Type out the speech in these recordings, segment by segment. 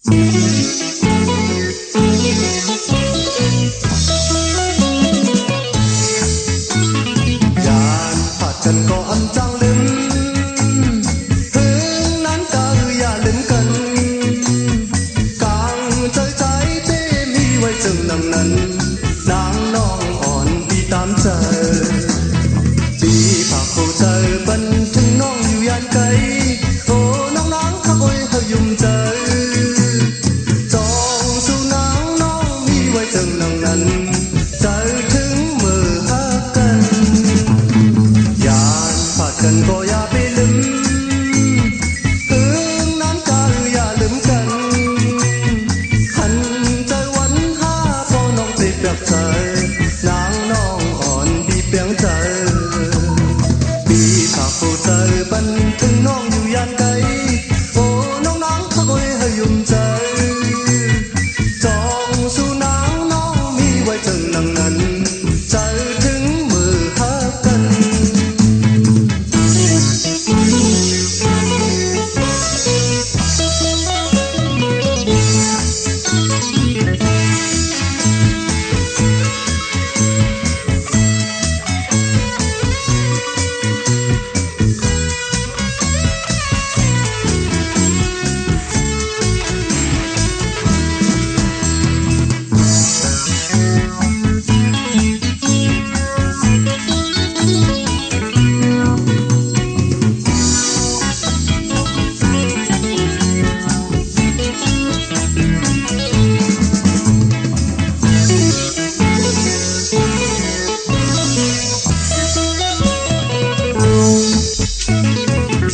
ยานผัดกันก็อันจังลืมถึงนั้นก็อย่าลืมกันกลางใจที่มีไว้จึงนำนั้นนางน้องอ่อนพี่ตามใจพี่ฝากผู้ใจบันถึงน้องอยู่ยานไกลโอ้น้องนางข้าโอ้ยเฮายุ่มใจจองสู่นางน้องมีไว้จึงนำนั้นใจถึงมือหากันยานผัดกันก็อย่าไปลืมถึงนั้นก็อย่าลืมกันหันใจวันหาพอน้องติดแบบใจนางน้องอ่อนพี่เปียงใจพี่ฝากผู้ใจบันถึงน้องอยู่ยานไกลโอ้น้องนางข้าโอ้ยเฮายุ่มใจจองสู่นางน้องมีไว้จึงนำนั้นใจถึงมือหากัน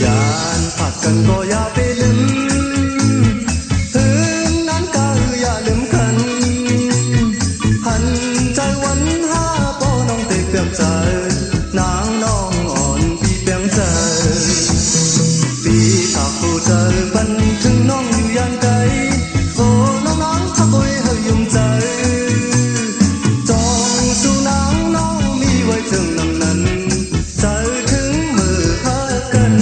ยานผัดกันก็อย่าไปลืมถึงนั้นก็อย่าลืมกันหันใจวันหาพอน้องติดเปียงใจนางน้องอ่อนพี่เปียงใจพี่ฝากผู้ใจบันถึงน้องอยู่ยานไกลโอ้น้องนางข้าโอ้ยเฮายุ่มใจจองสู่นางน้องมีไว้จึงนำนั้นใจถึงมือหากัน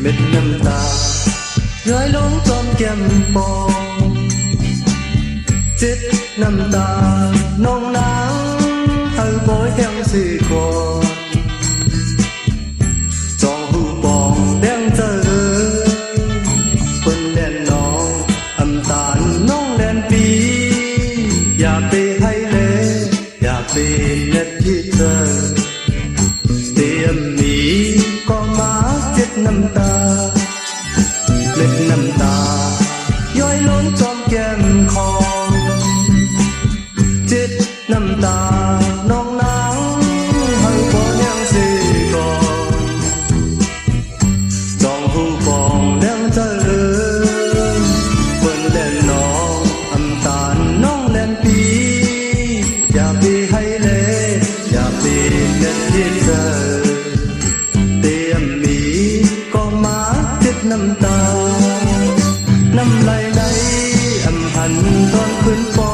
เม็ดน้ำตาย้อยลงจอมแก้มปองจิตน้ำตาน้องนางเอาบ่แห้งสิก่อนจองหูปองแดงเจอเปิ้นแดนน้องอำตาลน้องแดนปีอย่าไปให้เลยอย่าไปเน็ดที่เธอเตรียมหนีก็มาเจ็ดน้ำตาเล็ดน้ำตาย้อยล้นจอมแก้มคอเจ็ดน้ำตาน้องนางเฮาบ่ยังสิก่อนจองหูปองแดงเจริญเปิ้นแล่นน้องอำตาลน้องแล่นปีอย่าไปให้เลยอย่าไปเล่นที่เธอเตรียมหนีก็มาเจ็ดน้ำตาน้ำไหลไหลอำหันตอนขึ้นปอ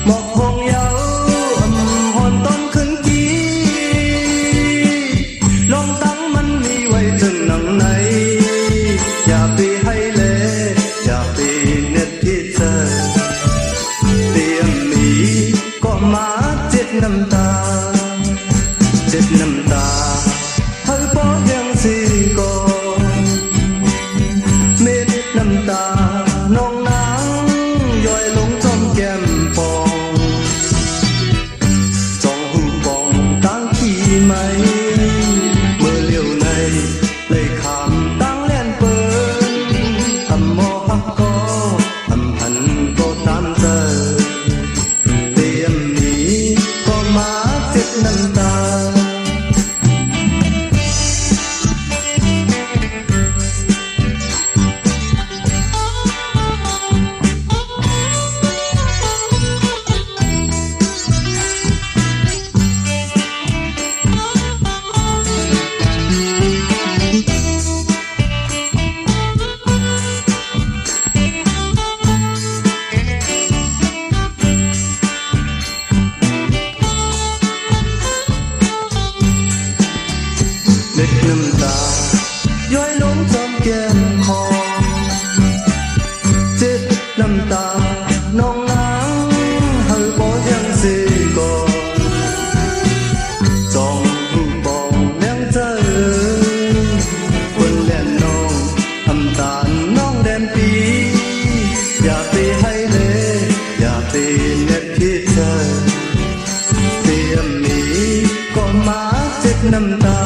หมอกหงเยาอำหอนตอนขึ้นกีลองตั้งมันมีไว้ถึงหนังไหนอย่าไปให้เลยอย่าไปเน็ดที่เธอเตรียมหนีก็มาเจ็ดน้ำตาเจ็ดน้ำตาเฮาบ่ยังสิก่อนเม็ดน้ำตาน้องนางย้อย เม็ดน้ำตาย้อยล้นจอมแก้มคอเจ็บน้ำตาน้องนางเฮาบ่ยังสิก่อนจองหูบองแนงเจอคนแล่นน้องทำตาน้องแดนปีอย่าไปให้เลยอย่าไปเน็ตที่เธอเตรียมหนีก็มาเจ็บน้ำตา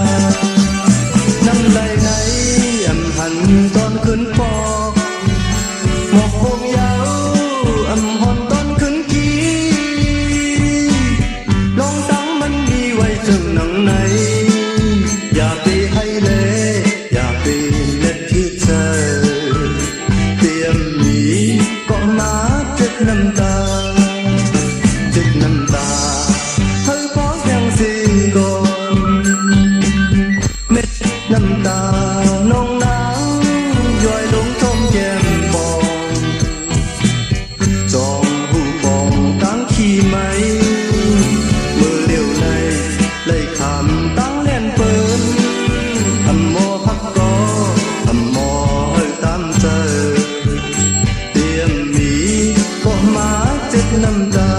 น้ำไหลไหนอำหันตอนขึ้นฟอกหมอกพงยาวอำหอนตอนขึ้นขี้ลองตั้งมันมีไว้จึงหนังในอย่าไปให้เลยอย่าไปเล็ดที่เธอเตรียมหนีก็มาเจ็บน้ำตาเจ็บน้ำตาเฮ้ยพอยังสิก่อนเม็ดน้ำตาน้องนางย้อยลงทมแก้มบองจองหูบองตั้งขี้ไหมมือเลี้ยวในเลยคำตั้งเล่นเปิ้นอำโมพักก็อำโมเฮ้ยตามเจอเตรียมหนีก็มาเจ็บน้ำตา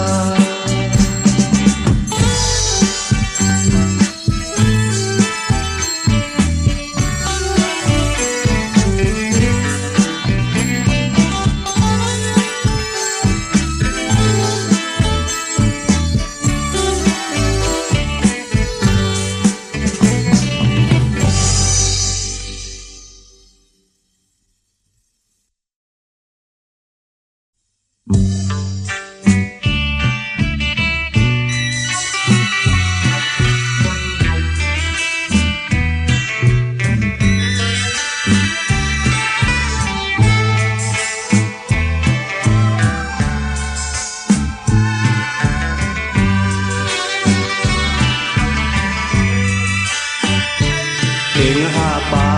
เพลงหาป่า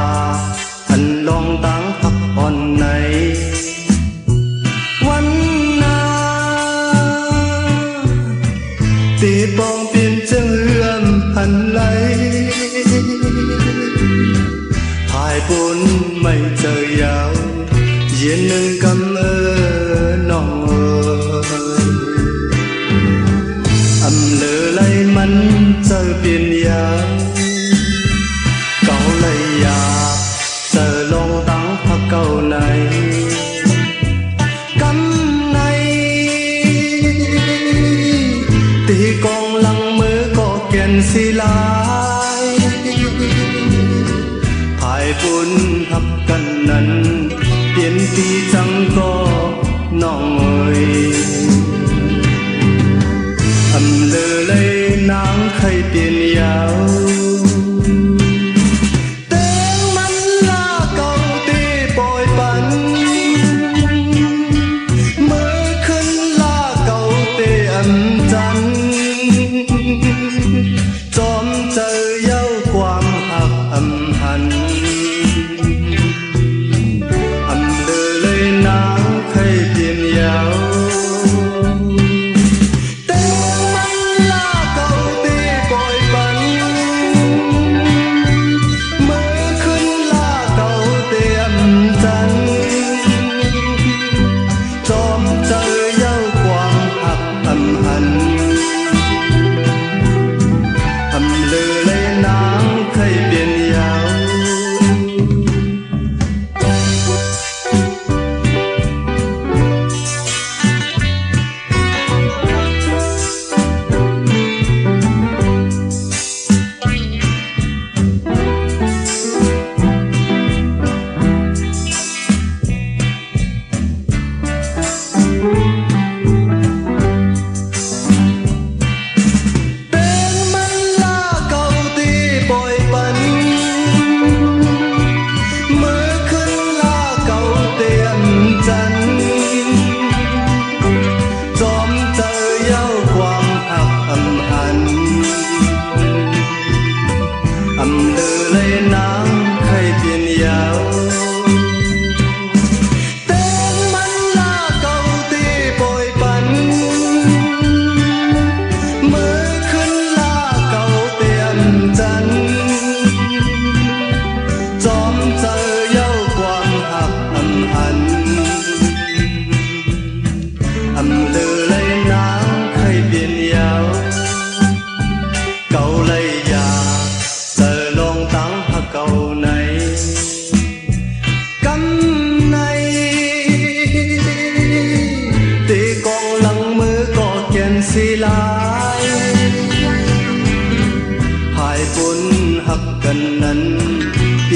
อันลองตั้งพักผ่อนในวันนาตีปองเปลี่ยนเจือเลื่อมพันไหลภายบนไม่เจอยาวเย็นหนึ่งกำน้องอำเลอไหลมันเจอเปลี่ยนยาวเก่าเลยอยากเจอลงตั้งพักเก่าในกำในตีกองหลังมือก็แก่นสิลายภายบุญทับกันนั้นเปลี่ยนปีจังก็น้องเอ่ยอำเลอเลยนางใครเปลี่ยนยาวจอมเจอเย้าความหักอำหันอำเลอเลยนางใครเปลี่ยนยาวแต่มันลาเก่าตีปล่อยปันเมื่อขึ้นลาเก่าเตียมจันจอมเจอเย้าความหักอำหันอำเลอเลยนางเคยเปลี่ยนยาว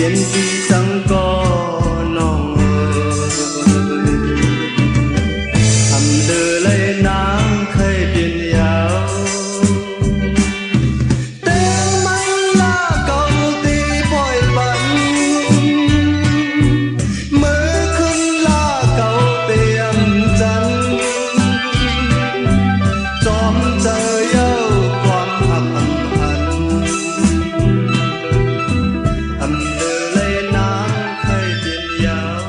ลี่ยนสีจังก็น้องทำเดือเลยนางเคยเปลี่ยนยาวเต้ไม่ลาเก่าตีปล่อยบันเมื่อคืนลาเก่าเตียมจันจอมเจอเย้าความหักอันพันทำเดือเลยนางเคยเปลี่ยนยาว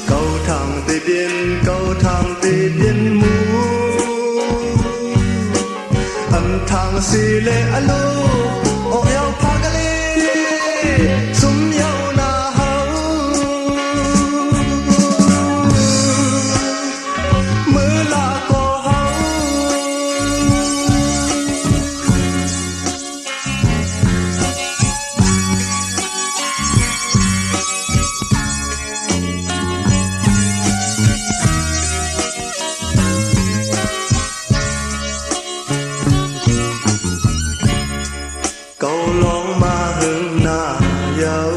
cầu thẳng về biên cầu thẳng si le alu o yau phagale sum yau na hau mơ la ko hau câu lóng ma hương na dâu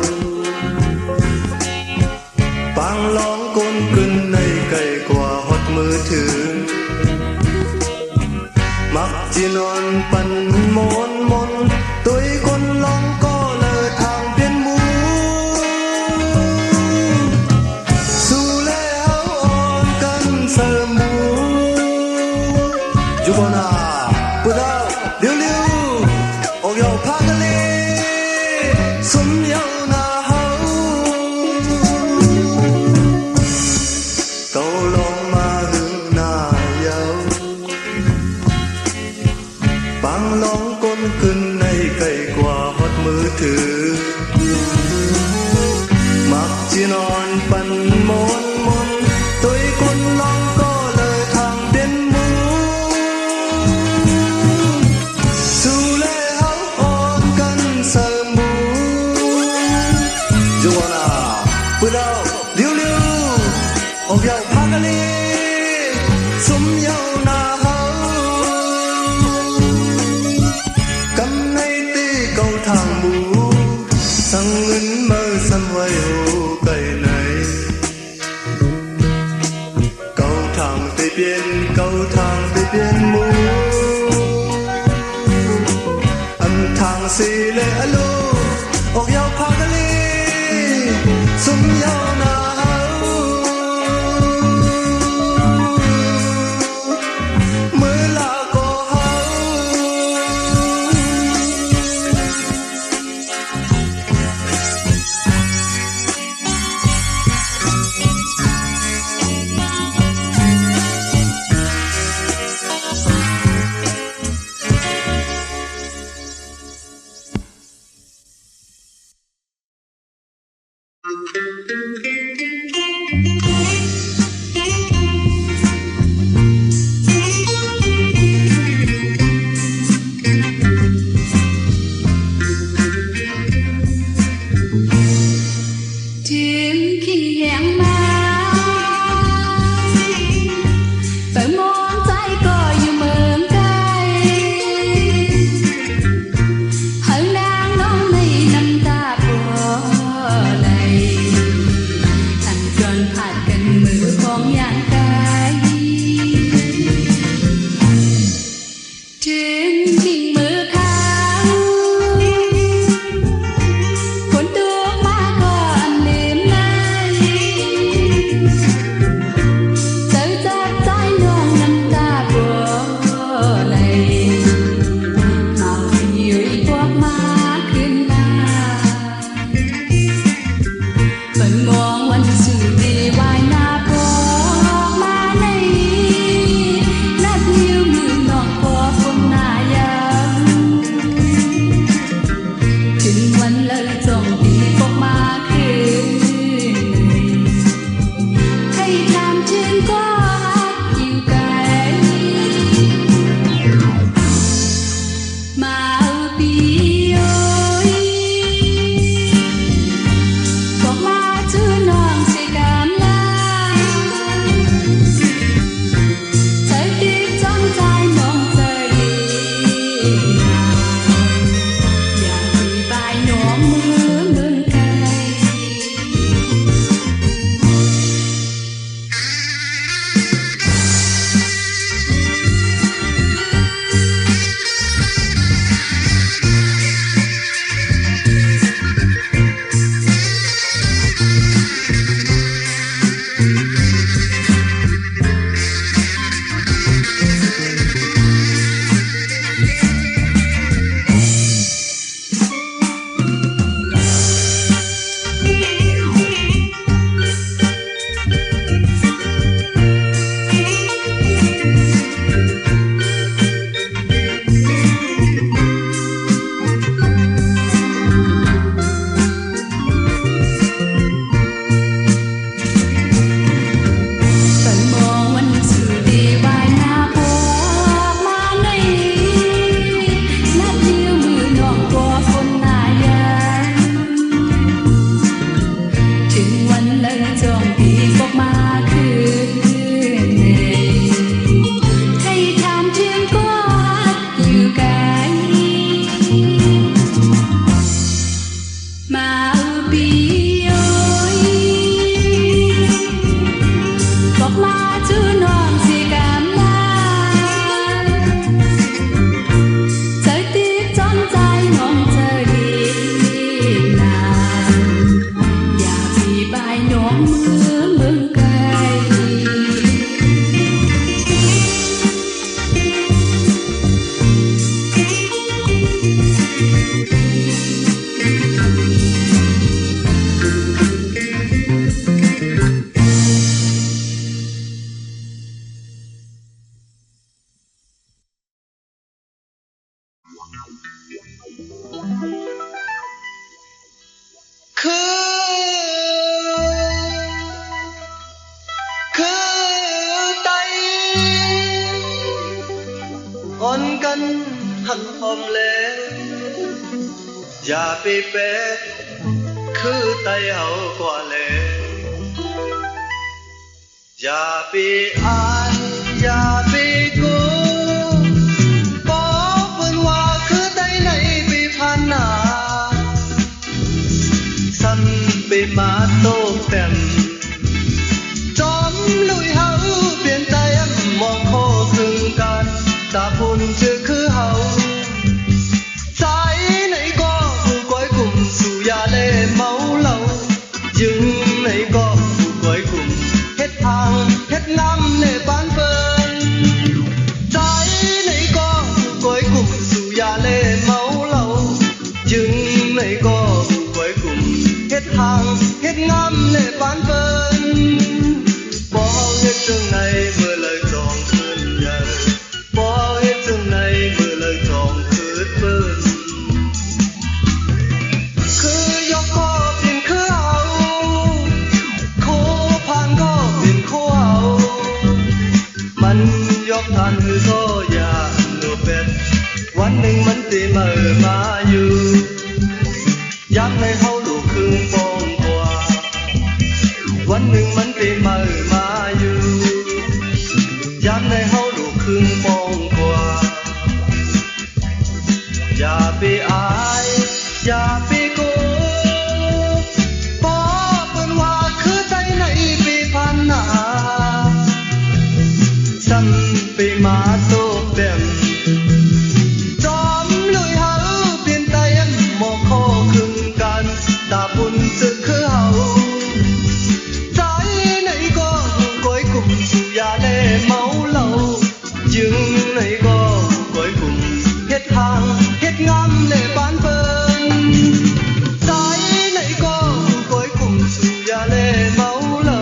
bang lóng côn cưng này cày qua hót mưa thường mặc chỉ non pan môn môn tôi con lóng có lờ thang biên mũ su lê áo on cân sơ mũ chú con à bữa đâu liu liu ô yau phagale sum yau na hau câu lóng ma hương na dâu bang lóng con cưng này cày qua hót mưa thử mặc chỉ non pan môn môn tôi con lóng có lời thang biên mũ su lê áo on cân sơ mũ Joanna bữa đâu liu liu ô yau phagale sum yau na hau cầm nay ti câu thang mũ sang ngân mơ sân hoài hồ cây này câu thang tây biên mũ âm thang si lệ alu ô yau phagale sum yau na hau mơ la ko hau นหักหอมแล้วอย่าไปแปะคือไตเฮากว่าแล้วอย่าไปอายอย่าไปกลัวบอกเพิ่นว่าคือไตไหนไปผ่านหน้าสันไปมาโตแต้มจอมลุยเฮาเปลี่ยนใจมองโคครึ่งกันตาพุ่นชื่อคือเฮาใจไหนก็ผู้ก้อยกลุ่มสู่ยาเล่เมาเหล้ายึงไหนก็ผู้ก้อยกลุ่มเฮ็ดทางเฮ็ดงามเล่ปานเปิ้นใจไหนก็ผู้ก้อยกลุ่มสู่ยาเล่เมาเหล้ายึงไหนก็ผู้ก้อยกลุ่มเฮ็ดทางเฮ็ดงามเล่ปานเปิ้นบ่เฮาเฮ็ดจังไหนเมื่อเลยจองคืนใหญ่บ่เฮ็ดจังไหนเมื่อเลยจองคืนเปิ้นคือยกก็เป็นคือเฮาโคผ่านก็เป็นโคเฮามันยกทานคือโซยาโนเป็ดวันหนึ่งมันสิมาอยู่ยามในเฮาลูกครึ่งปองกว่าวันหนึ่งมันสิมาอยู่ยามในเฮาลูกครึ่งปองกว่าอย่าไปอายอย่าไปกลัวบอกเพิ่นว่าคือใจไหนไปผ่านหน้าซ้ำไปมาโตแต้มจอมลุยเฮาเปลี่ยนใจมองโคครึ่งกันตาพุ่นสึกคือเฮาใจไหนก็ผู้ก้อยกลุ่มสู่ยาเล่เมาเหล้ายึงไหนก็ผู้ก้อยกลุ่มเฮ็ดทางเฮ็ดงามเล่ปานเปิ้นใจไหนก็ผู้ก้อยกลุ่มสู่ยาเล่เมาเหล้า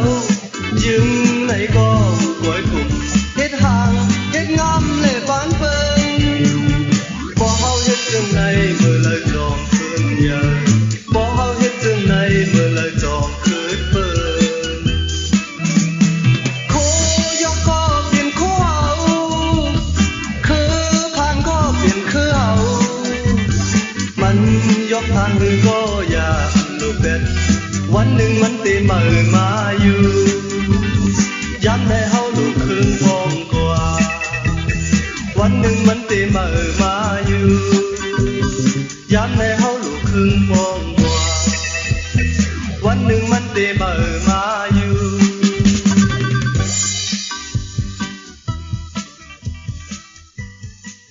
ยึงไหนก็ผู้ก้อยกลุ่มเฮ็ดทางเฮ็ดงามเล่ปานเปิ้นบ่เฮาเฮ็ดจังไหนเมื่อเลยจองคืนใหญ่บ่เฮาเฮ็ดจังไหนเมื่อเลยจองคืนเปิ้นโคยกก็เป็นโคเฮาคือผ่านก็เป็นคือเฮามันยกทานมือก็อย่าลูกเป็ดวันหนึ่งมันสิมาอยู่ยามได้เฮาลูกครึ่งพองกว่าวันหนึ่งมันสิมาอยู่ยามได้เฮาลูกครึ่งพองกว่าวันหนึ่งมันสิมาอยู่ ค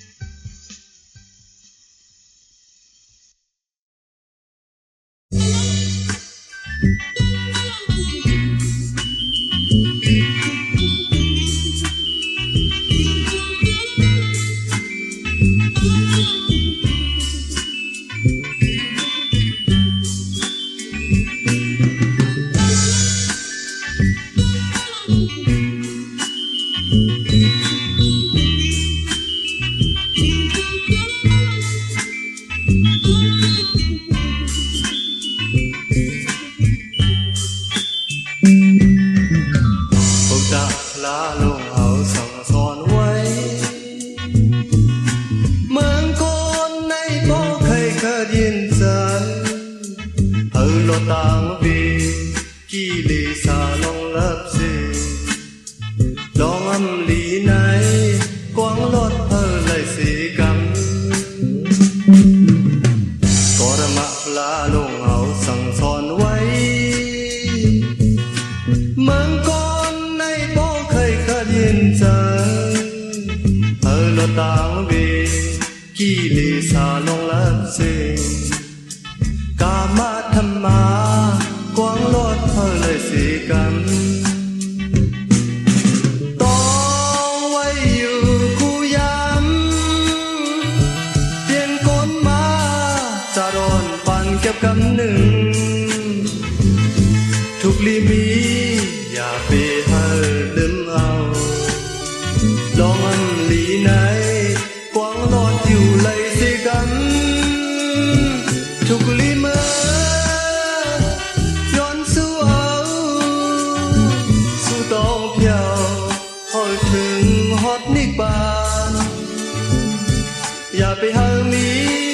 อย่าไปหามี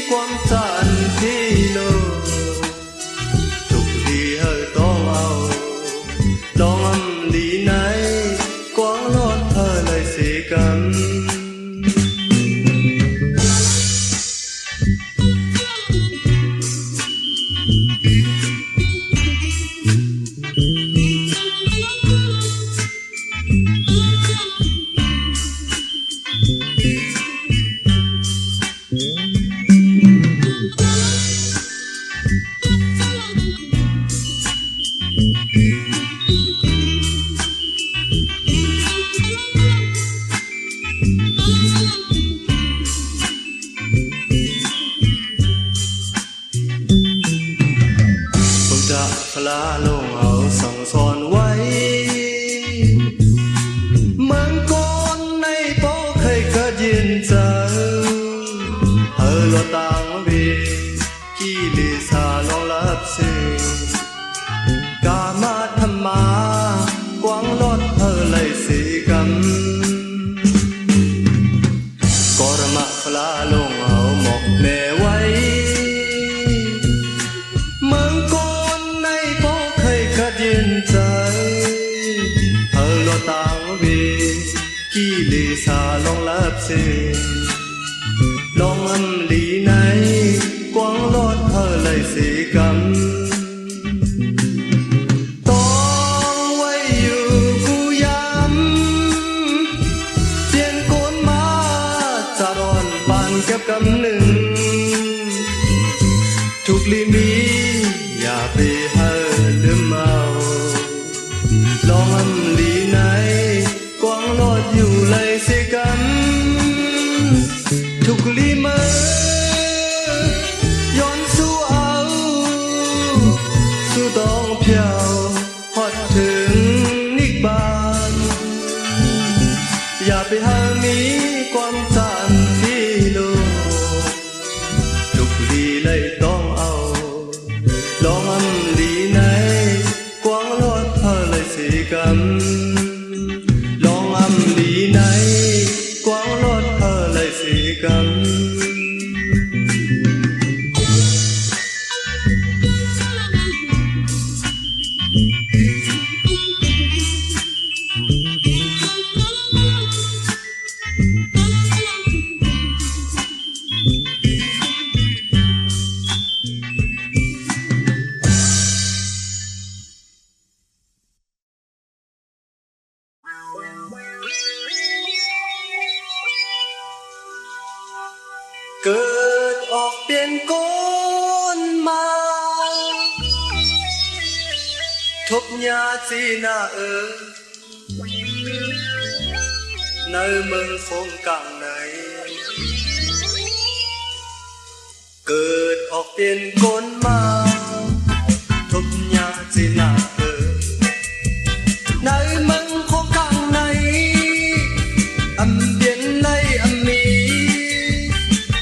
ความจันที่โลทุกดีเฮอต้องเอาลองอำดีไหนกว้างรอดเธอเลยสิกันพลาลงเอาสั่งสอนไว้เมืองก่อนในโป้เคยเกิดยินเจอเฮอลต่างเวกี่ลิสาลองรับสิกามาธรรมากวางลอดเฮอเลยสิกันกรมะพลาลงเอาหมอกแม่ไว้เมืองก่อนในโป้เคยเกิดยินใจเฮอลต่างเวกี่ลิสาลองรับสิลองอำลีไหนกวางลอดเฮอเลยสิกันต้องไว้อยู่กูย้ำเปลี่ยนโกนมาจะรอนปานเก็บกำหนึ่งทุกลีมีอย่าไปเฮอลืมเอาลองอำลีไหนกวางลอดอยู่เลยสิกันทุกลีเมอย้อนสู้เอาสู้ต้องเพียวฮอดถึงนิกบานอย่าไปหามีความจันที่โลทุกลีเลยต้องเอาลองอำลีไหนกวางลอดเธอเลยสิกันลองอำลีไหนกวางลอดเธอเลยสิกันเกิดออกเปลี่ยนโกนมาทบยาจีนาในเมืองคงกลางไหนเกิดออกเปลี่ยนโกนมาทบยาจีนาในเมืองคงกลางไหนอำเปลี่ยนในอำมี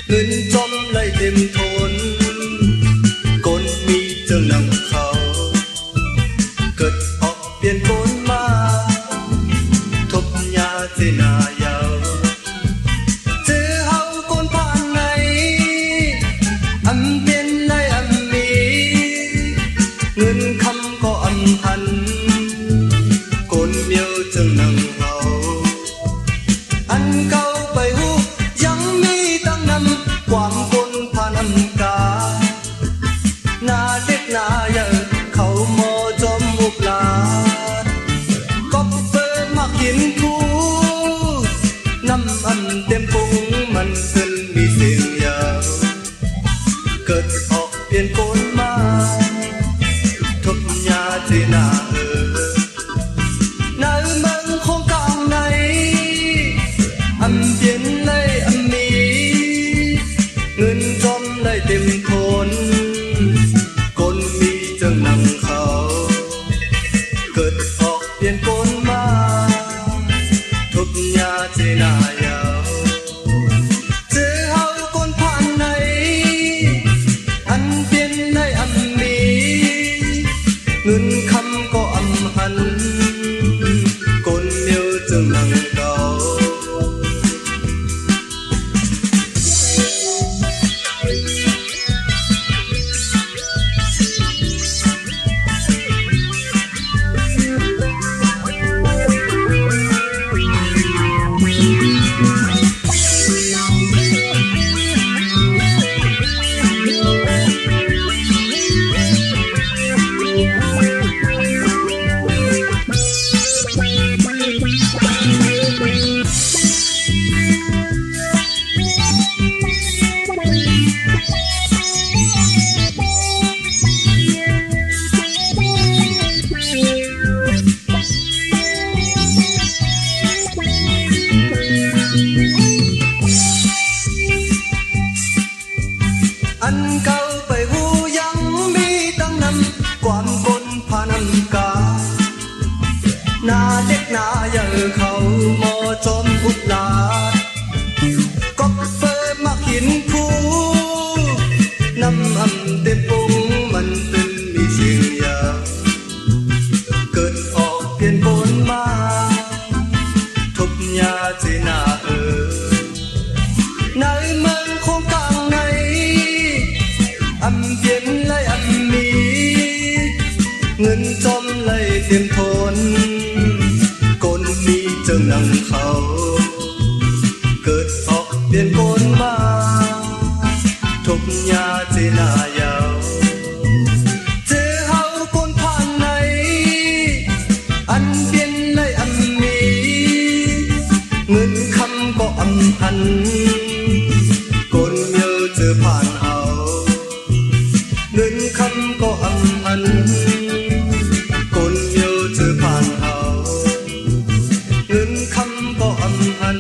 เงินจอมไล่เต็มทนกนมีเจ้านังเขาเกิดออกเปลี่ยนโกนมาทบยาเจนายาวเจอเฮาโกนผ่านไหนอำเปลี่ยนในอำมีเงินคำก็อำพันโกนเมียวเจ้านังเขาอันเก่าไปหูยังมีตั้งนำความคนผ่านอำกาหน้าเด็กหน้าใหญ่เขามอจอมมุกลาก็เปิดมากินคูน้ำอันเต็มปุงมันขึ้นมีเสียงยาวเกิดออกเปลี่ยนโกนมาทบยาเจนาในเมืองคงกลางไหนอำเปลี่ยนในอำมีเงินจอมได้เต็มทนคนมีจังนังเขาเกิดออกเปลี่ยนโกนมาทบยาเจนายาวเจอเฮาคนผ่านไหนอันเปลี่ยนในอำมีเงินคำก็อำหันคนเมียวจังนังเขา อันเก่าไปหูยังมีตั้งนำความกลพานำกาหน้าเด็กหน้าอย่างเขาหมอจอมอุดลาก็เปิดมาขินผู้น้ำอำเต็มปุงมันเป็นมีเสียงยาวเกิดออกเปลี่ยนปนมาทุบยาเจนาในเมืองคงกลางในอำเย็นไล่อำมีเงินจอมไล่เต็มทนกลมีเจิงนังเขาเกิดออกเปลี่ยนปนมาทุบยาเจนายาวเจอเฮาคนผ่านในอันเปลี่ยนไล่อำมีเงินคำก็อำพันกลเมียวเจอผ่านเอาเงินคำก็อำพันกลเมียวเจอผ่านเอาเงินคำก็อำพัน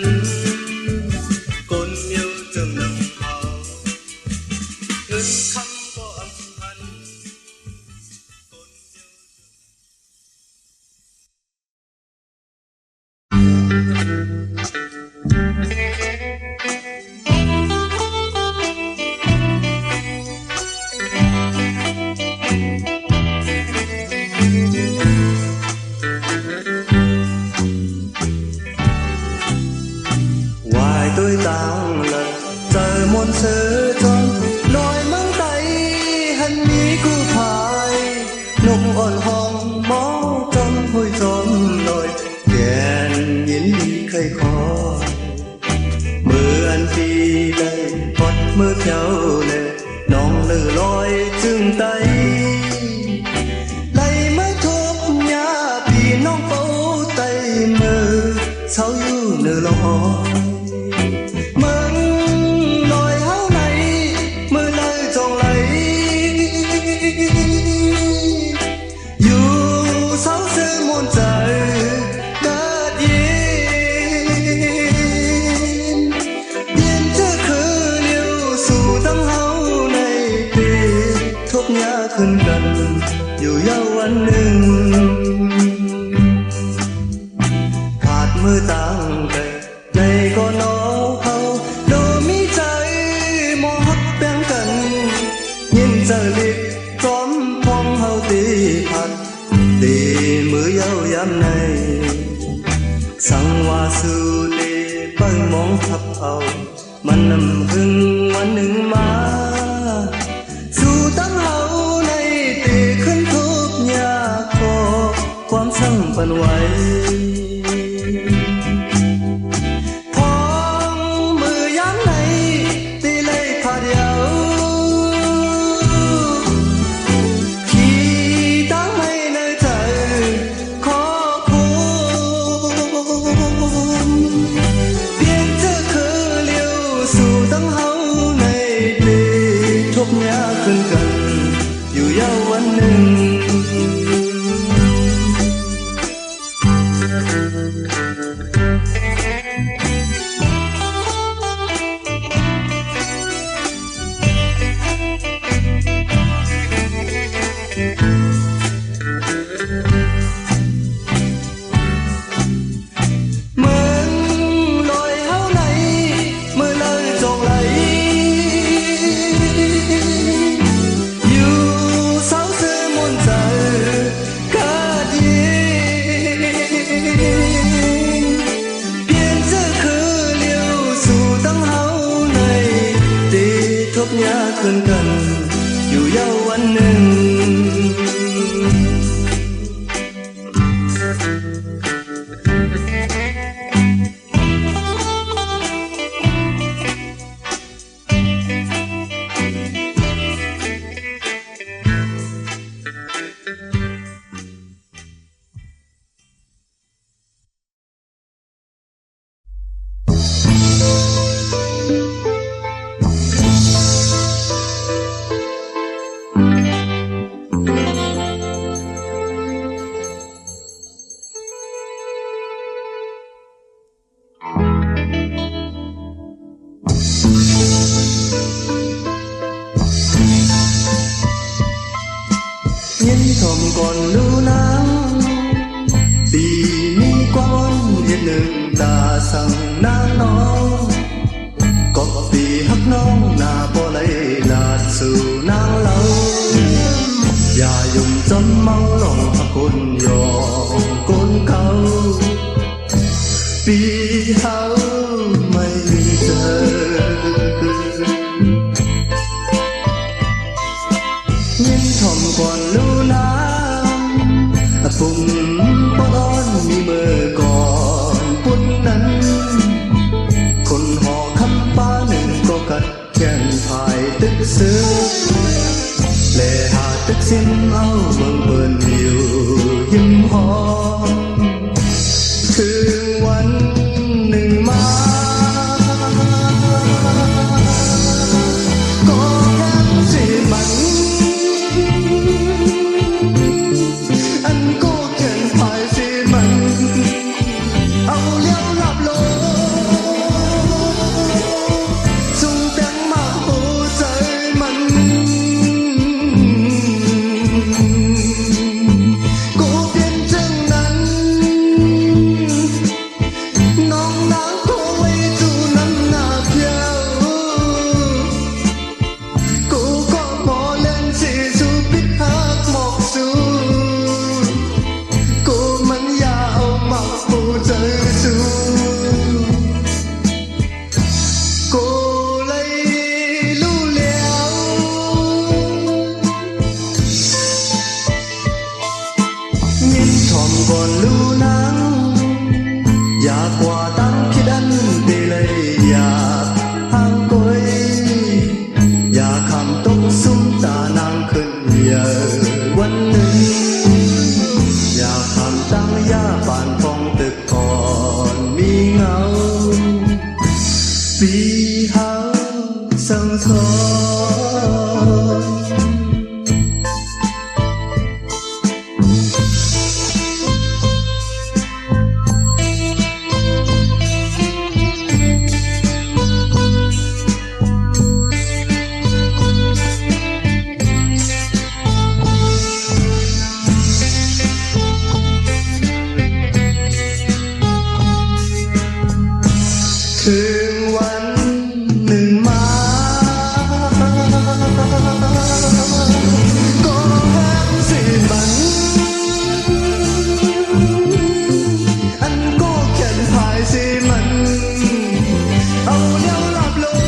กลเมียวเจอนังเอาเงินคำก็อำพันกลเมียวtôi tàng lần trời muôn sơ tròn nói mang tay hân mỹ cu phai nục ổn hong máu trong hôi tròn nồi kèn nhìn đi khơi khó mưa ăn phi đây hót mưa theo lệ nòng lử loi chừng tay lấy mới thuốc nhà vì nong phố tay mơ sao yêu nửa loขึ้นกันอยู่ยาววันหนึ่งขาดมือตั้งแต่ในก็น้องเขาโดมีใจมอฮักแบ่งกันยินเจอลิกจอมพองเฮาตีพัดตีมือยาวยามในสังวาสุเดไปมองทับเอามันนำหึงวันหนึ่งมาสู่ตั้งเฮาขึ้นทุกยากพอความสั่งปันไหวพองมือยามไหนตีเลยพาเดียวขี่ตั้งให้ในใจขอพูนเพียงเธอคือเลี้ยวสู่ตั้งเฮาในปีทุกยากขึ้นกันอยู่ยาววันหนึ่งยาขึ้นกันอยู่ยาววันหนึ่ง สั่งนางน้องก็ปีฮักน้องหน้าบ่ไหลลาดสู่นางเล่าอย่ายุ่งจนเมาหลงพักคนยองคนเขาปีเฮาไม่มีเธอยิ้มถ่อมก่อนรู้น้ำปุ่มปอดอ้อนมีมือก่อนปุ่นนั้นคนห่อคำป้าหนึ่งก็กัดแก่นภายตึกซื้อเลหาตึกสิ้นเอาเมืองเปินอยู่ยิ้มหอมถึงวันหนึ่งมาก็แค่สิมันอันก็เขียนภายสิมันเอาเลี้ยวหลับลงส่งแต่งมาหัวใจมันกูเปลี่ยนจังนั้นน้องนางก็ไว้จูน้ำหน้าเพียวกูก็พอเล่นสิสู้ปิดหักหมอกสู้กูมันยาวมาปูใจสู้กูเลยรู้แล้วยิ้มถ่อมก่อนรู้นางอยากกว่าตั้งคิดอันดีเลยอยากห่างกอยอยากคำตกซุ้มตานางขึ้นเยอะวันหนึ่งอยากคำตั้งย่าบานฟองตึกก่อนมีเงาปีเฮาสังทอนถึงวันหนึ่งมาก็แค่สิมันอันก็เขียนภายสิมันเอาเลี้ยวหลับลง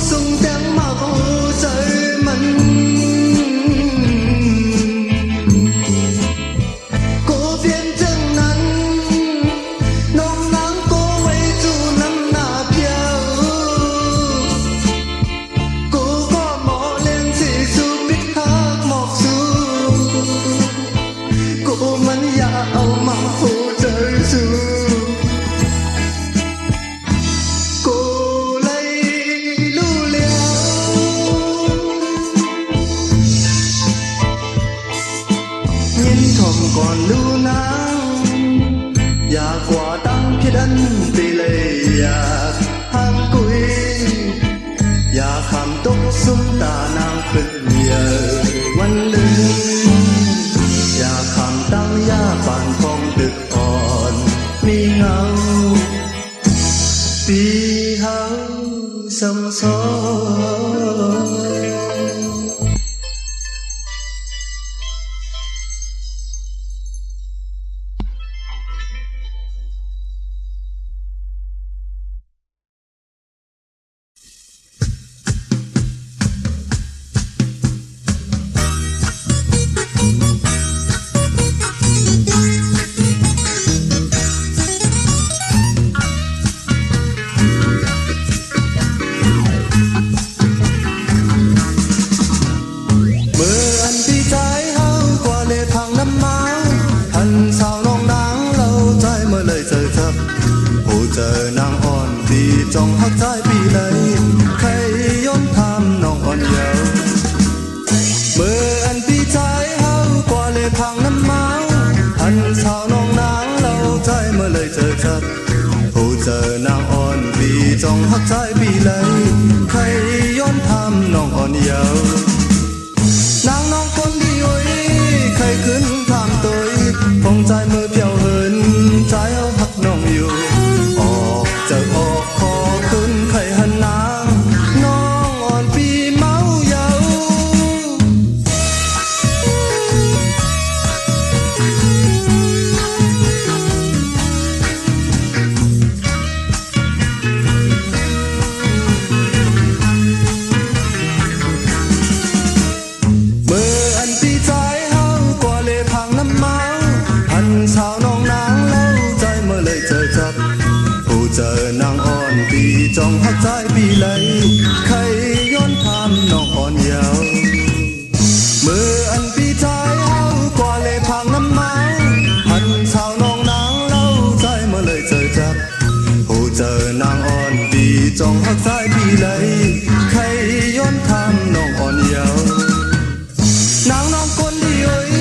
ส่งแต่งมาหัวใจมันกูเปลี่ยนจังนั้นน้องนางก็ไว้จูน้ำหน้าเพียวกูก็หมอเล่นสิสู้ปิดหักหมอกสู้กูมันอยากเอามาหัวใจสู้กูเลยรู้แล้วยิ้มถ่อมก่อนรู้นางอยากกว่าตั้งคิดอันตีเลยอยากห่างกุยอยากคำตกซุ้มตานางขึ้นเยอะวันหนึ่งอยากคำตั้งย่าบานฟองตึกอ่อนมีเงาปีเฮาสังสอนเมื่ออันพี่ใจเฮากว่าเลทางน้ำเมาทันสาวน้องนางเราใจเมื่อเลยเจอจับผู้เจอนางอ่อนที่จ้องหักใจปีเลยใครย้อนทำน้องอ่อนเยาว์เมื่ออันพี่ใจเฮากว่าเลทางน้ำเมาทันสาวน้องนางเราใจเมื่อเลยเจอจับผู้เจอนางอ่อนที่จ้องหักใจปีเลยใครย้อนทำน้องอ่อนเยาว์นางน้องคนดีโอ้ยใครขึ้นทางตัว phongใจมือเพียวเหินใจ จับผู้เจอนางอ่อนปีจองหักใจปีไหลใครย้อนทำน้องอ่อนเยาว์มืออันปีใจเอากว่าเลยพังน้ำเมาหันชาวน้องนางเล่าใจเมื่อเลยเจอจับผู้เจอนางอ่อนปีจองหักใจปีไหลใครย้อนทำน้องอ่อนเยาว์นางน้องคนดีเอ้ย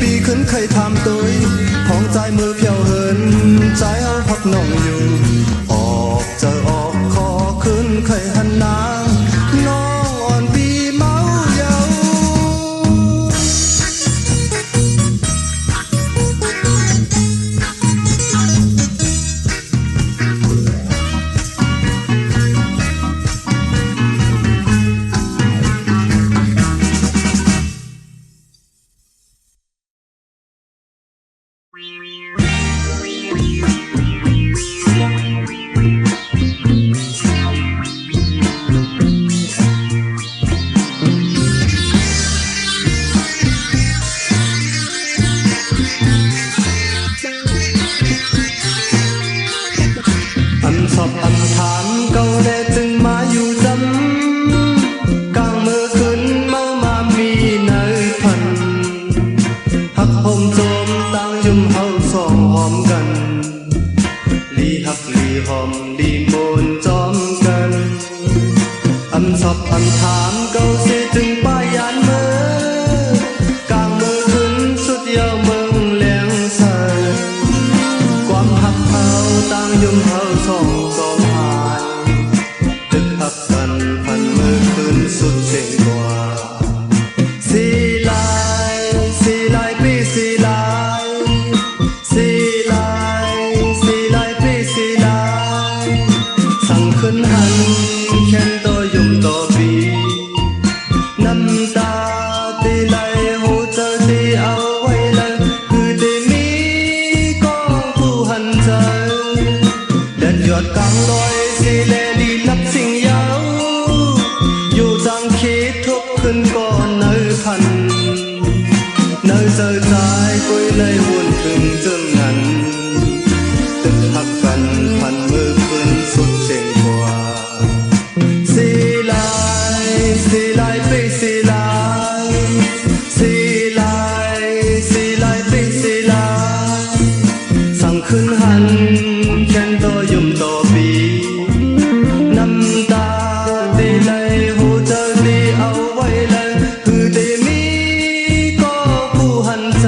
ปีขึ้นเคยทำตัวของใจมือเพียวเหินใจเอาพักน้องอยู่ออกเจอออกขอขึ้นเคยหันนางน้องอ่อนปีเมาเยาชอบอันถามเก่าแน่จึงมาอยู่จำกลางมือขึ้นเมามามีในพันหักห่มโจมตั้งยุ่มเฮาสองหอมกันลีหักลีหอมลีโมนจอมกันอันชอบอันถามเก่าสิจึงป้ายานมือกลางมือขึ้นสุดยาวเมืองแหลงใสความหักเฮาตั้งยุ่มเฮาสองสุดเจ๋งกว่าสีลายสีลายปีสีลายสีลายสีลายปีสีลายสั่งขึ้นหันแค้นต่อยุ่มต่อปีน้ำตาตีไหลหูเจอที่เอาไว้เลยคือได้มีก็ผู้หันใจแดดหยดกลางลอยสีแลดีลับสิ่งยาวอยู่จังคิดทุกคืนก่อนเนื้อพันเนื้อเจอใจกุยเลยวนถึงจึงนั้นตึกหักกันพันมือคืนสุดเจ๋งกว่าสีลายสีลายปีสีลายสีลายสีลายปีสีลายสั่งขึ้นหันแค้นต่อยุ่มต่อปีน้ำตาตีไหลหูเจอตีเอาไว้เลยคือได้มีก็ผู้หันใจ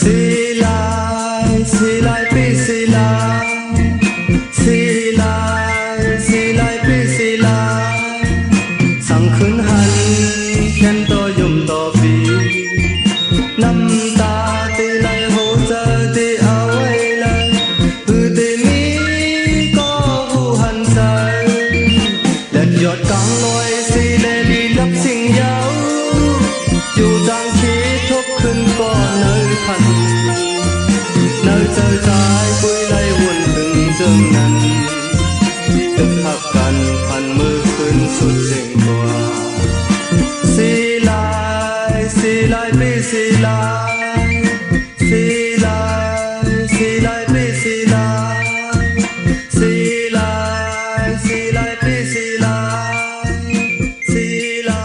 สีลายปีสีลายสีลายสีลายปีสีลายสั่งขึ้นหันแค้นต่อยุ่มต่อปีน้ำตาตีไหลหูเจอที่เอาไว้เลยคือได้มีก็ผู้หันใจแดดหยดกลางลอยสีแลดีลับสิ่งยาวอยู่จังคิดทุกคืนก่อนเนื้อพันเนื้อเจอใจกุยไล่วนถึงจึงนั้นตึกหักกันพันมือขึ้นสุดเจ๋งกว่าสีลายสีลายปีสีลายสีลายสีลายปีสีลายสีลายสีลายปีสีลายสีลา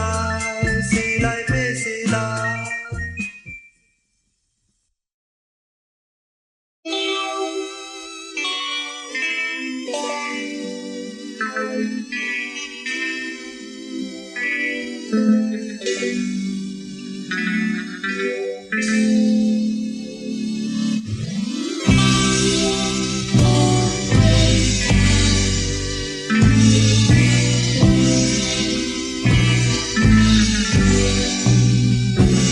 ยสีลายปีสีลาย เ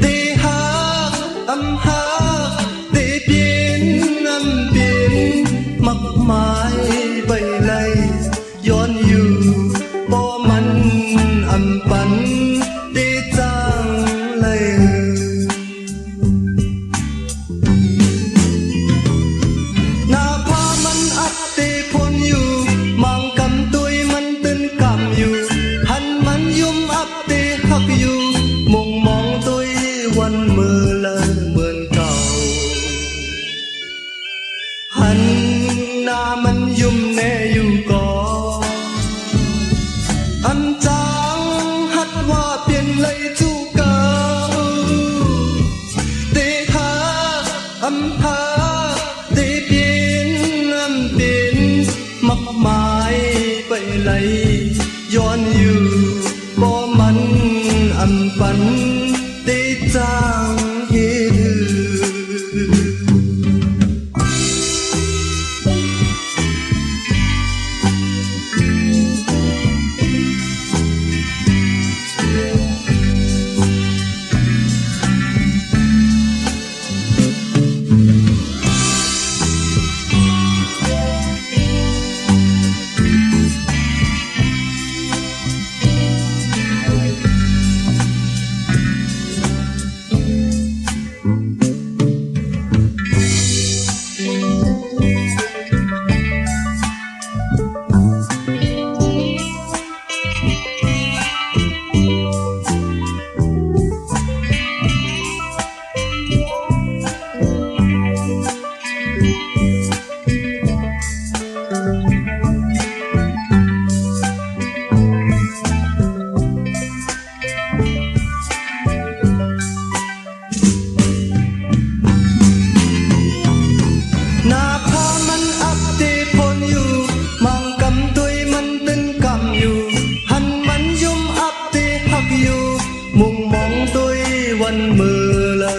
Tê hát âm hát tê biến âm biến mặc mãi bay layย้อนอยู่บ่มันอำปันได้จางเลยหน้าพามันอัดเตพ้นอยู่มังกำตุยมันตึนกำอยู่หันมันยุ่มอับเตหักอยู่มุงมองตุยวันมือเลยเหมือนเก่าหันหน้ามันยุ่มแน่อยู่ก่อนอันจางฮัดว่าเปลี่ยนเลยทุกเก่าเตหาอำพาเตเปลี่ยนอำเปลี่ยนมักหมายไปไหลย้อนอยู่บ่มันอำปันเตจางเฮ็ดหน้าพามันอับเตพ้นอยู่มังกำตุยมันตึนกำอยู่หันมันยุ่มอับเตหักอยู่มุงมองตุยวันมือละ